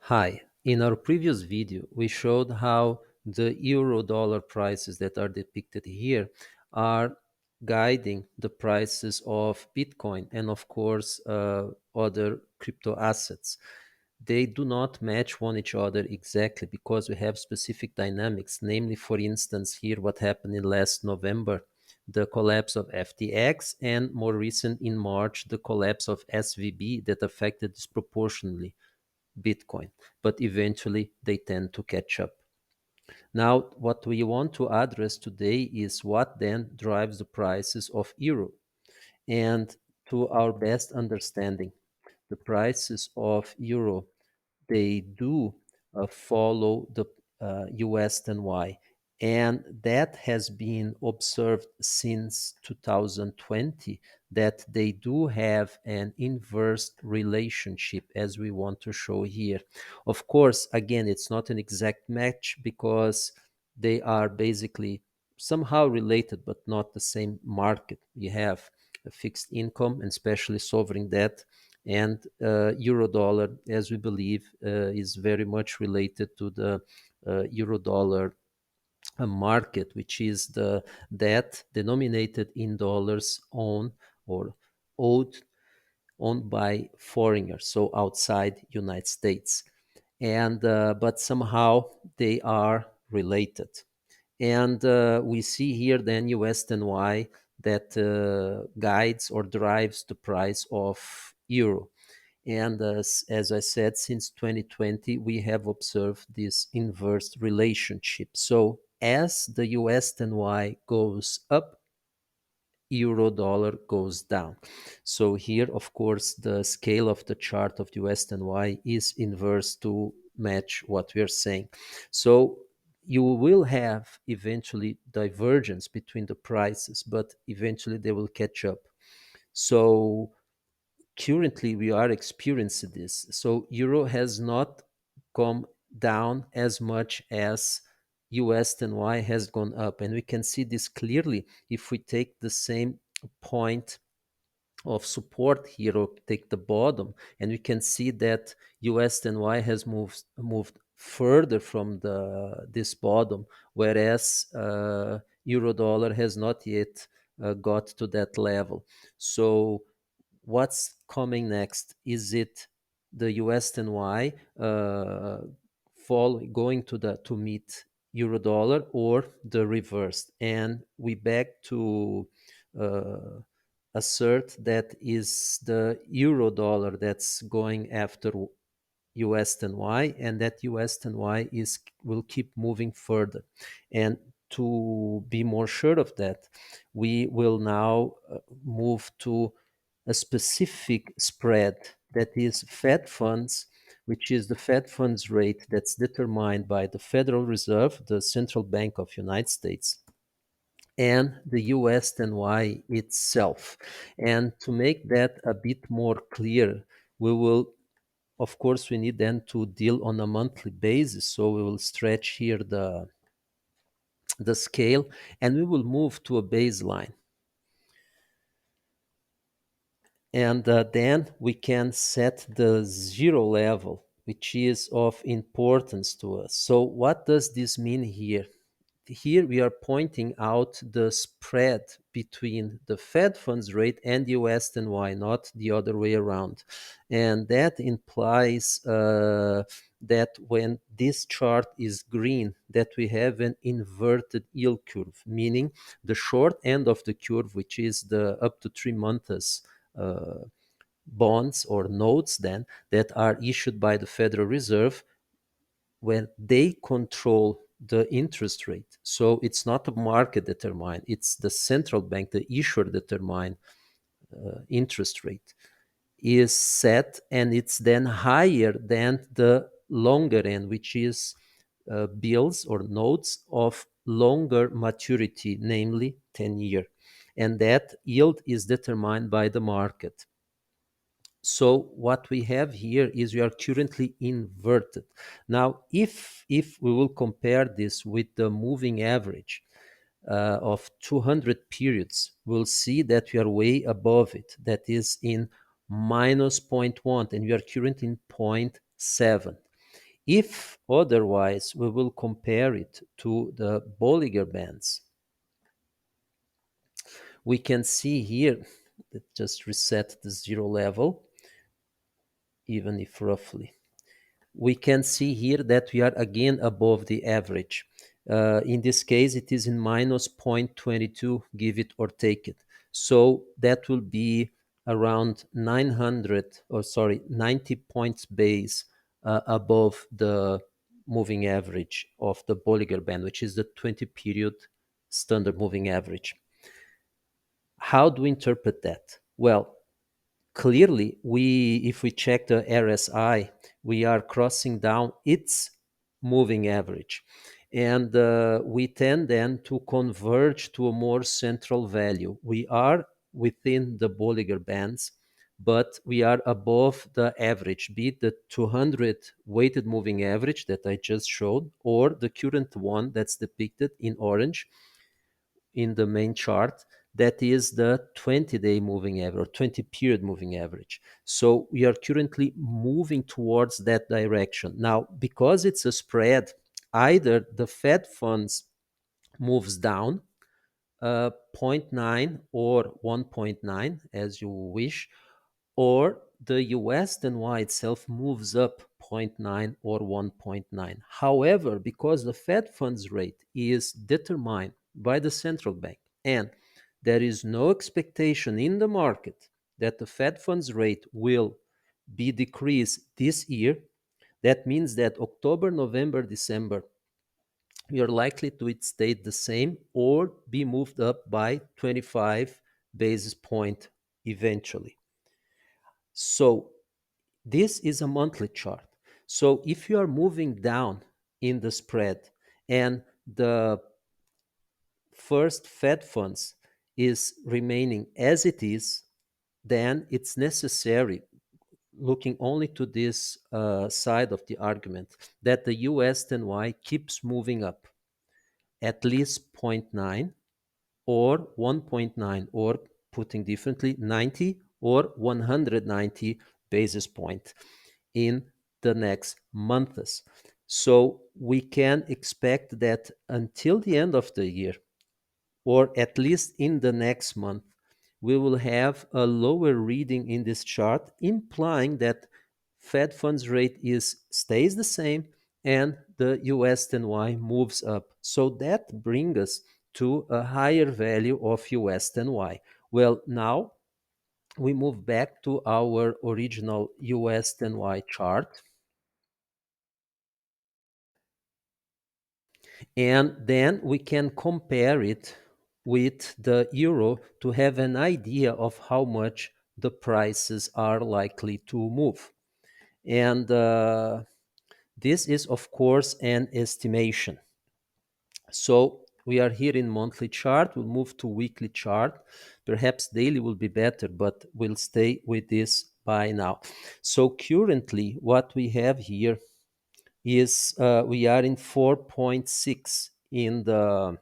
Hi, in our previous video, we showed how the euro dollar prices that are depicted here are guiding the prices of Bitcoin and, of course, other crypto assets. They do not match one each other exactly because we have specific dynamics, namely, for instance, here what happened in last November, the collapse of FTX, and more recent in March, the collapse of SVB that affected disproportionately Bitcoin, but eventually they tend to catch up. Now, what we want to address today is what then drives the prices of euro. And to our best understanding, the prices of euro, they do follow the USDY, and that has been observed since 2020, that they do have an inverse relationship, as we want to show here. Of course, again, it's not an exact match because they are basically somehow related but not the same market. You have a fixed income and especially sovereign debt, and euro dollar, as we believe, is very much related to the euro dollar market, which is the debt denominated in dollars owned or owed owned by foreigners, so outside United States. And but somehow they are related. And we see here then USDY that guides or drives the price of euro. And as I said, since 2020, we have observed this inverse relationship. So as the USDY goes up, euro dollar goes down. So here, of course, the scale of the chart of the USDY is inverse to match what we are saying. So you will have eventually divergence between the prices, but eventually they will catch up. So currently we are experiencing this. So euro has not come down as much as USDY has gone up, and we can see this clearly if we take the same point of support here, or take the bottom, and we can see that USDY has moved further from the this bottom, whereas euro dollar has not yet got to that level. So what's coming next? Is it the USDY fall going to the to meet euro dollar, or the reverse? And we beg to uh, assert that is the euro dollar that's going after USDY, and that USDY is will keep moving further. And to be more sure of that, we will now move to a specific spread, that is Fed funds, which is the Fed funds rate that's determined by the Federal Reserve, the central bank of United States, and the USDY itself. And to make that a bit more clear, we will, of course, we need then to deal on a monthly basis. So we will stretch here the scale, and we will move to a baseline. And then we can set the zero level, which is of importance to us. So what does this mean here? Here we are pointing out the spread between the Fed funds rate and USDY, not the other way around. And that implies that when this chart is green, that we have an inverted yield curve, meaning the short end of the curve, which is the up to 3 months bonds or notes then that are issued by the Federal Reserve, when they control the interest rate. So it's not a market determined, it's the central bank, the issuer determined interest rate is set, and it's then higher than the longer end, which is bills or notes of longer maturity, namely 10-year. And that yield is determined by the market. So what we have here is we are currently inverted. Now, if we will compare this with the moving average of 200 periods, we'll see that we are way above it. That is in minus 0.1, and we are currently in 0.7. If otherwise, we will compare it to the Bollinger Bands. We can see here, let's just reset the zero level, even if roughly. We can see here that we are again above the average. In this case, it is in minus 0.22, give it or take it. So that will be around 90 points base above the moving average of the Bollinger Band, which is the 20 period standard moving average. How do we interpret that? Well, clearly, if we check the RSI, we are crossing down its moving average. And we tend then to converge to a more central value. We are within the Bollinger Bands, but we are above the average, be it the 200 weighted moving average that I just showed, or the current one that's depicted in orange in the main chart, that is the 20-day moving average or 20 period moving average. So we are currently moving towards that direction. Now, because it's a spread, either the Fed funds moves down 0.9 or 1.9 as you wish, or the USDY itself moves up 0.9 or 1.9. However, because the Fed funds rate is determined by the central bank and there is no expectation in the market that the Fed funds rate will be decreased this year, that means that October, November, December, we are likely to it stay the same or be moved up by 25 basis point eventually. So this is a monthly chart. So if you are moving down in the spread and the first Fed funds is remaining as it is, then it's necessary, looking only to this side of the argument, that the USDY keeps moving up at least 0.9 or 1.9, or putting differently, 90 or 190 basis point in the next months. So we can expect that until the end of the year, or at least in the next month, we will have a lower reading in this chart, implying that Fed funds rate stays the same and the USDY moves up. So that brings us to a higher value of USDY. Well, now we move back to our original USDY chart. And then we can compare it with the euro to have an idea of how much the prices are likely to move. And this is, of course, an estimation. So we are here in monthly chart. We'll move to weekly chart. Perhaps daily will be better, but we'll stay with this by now. So currently, what we have here is we are in 4.6 in the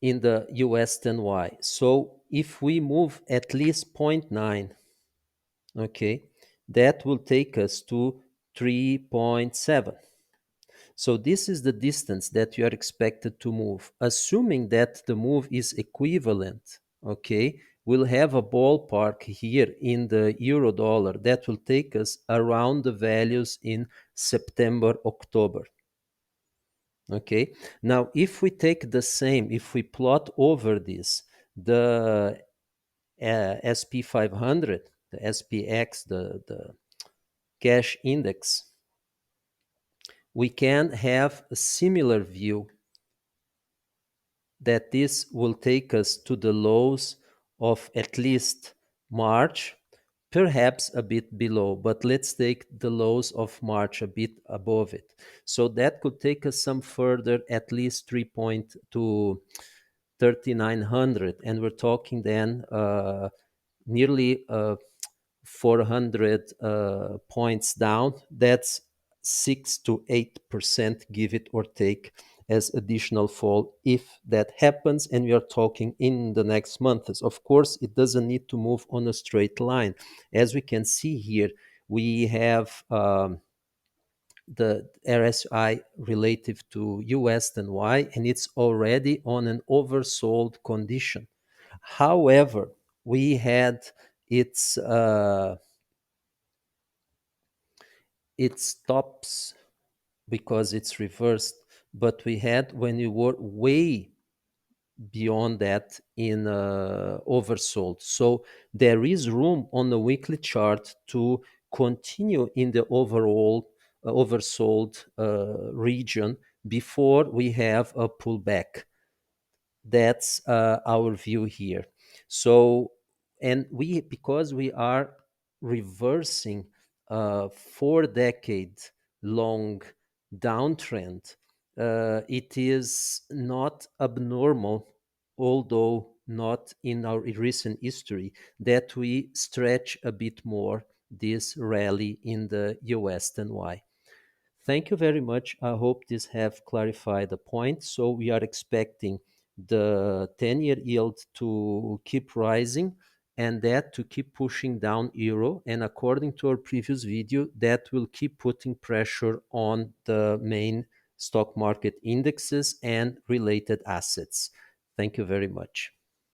USDY. So if we move at least 0.9, okay, that will take us to 3.7. So this is the distance that you are expected to move. Assuming that the move is equivalent, okay, we'll have a ballpark here in the euro dollar that will take us around the values in September, October. Okay, now if we take the same, if we plot over this, the SP 500, the SPX, the cash index, we can have a similar view that this will take us to the lows of at least March, perhaps a bit below, but let's take the lows of March a bit above it. So that could take us some further, at least 3 point to 3,900, and we're talking then nearly 400 points down. That's 6 to 8%, give it or take, as additional fall if that happens, and we are talking in the next months. Of course, it doesn't need to move on a straight line. As we can see here, we have the RSI relative to US and Y, and it's already on an oversold condition. However, we had its its tops because it's reversed, but we had when we were way beyond that in oversold. So there is room on the weekly chart to continue in the overall oversold region before we have a pullback. That's our view here. So, and we, because we are reversing a 4 decade long downtrend, it is not abnormal, although not in our recent history, that we stretch a bit more this rally in the US and Y. Thank you very much. I hope this have clarified the point. So we are expecting the 10-year yield to keep rising and that to keep pushing down euro. And according to our previous video, that will keep putting pressure on the main stock market indexes and related assets. Thank you very much.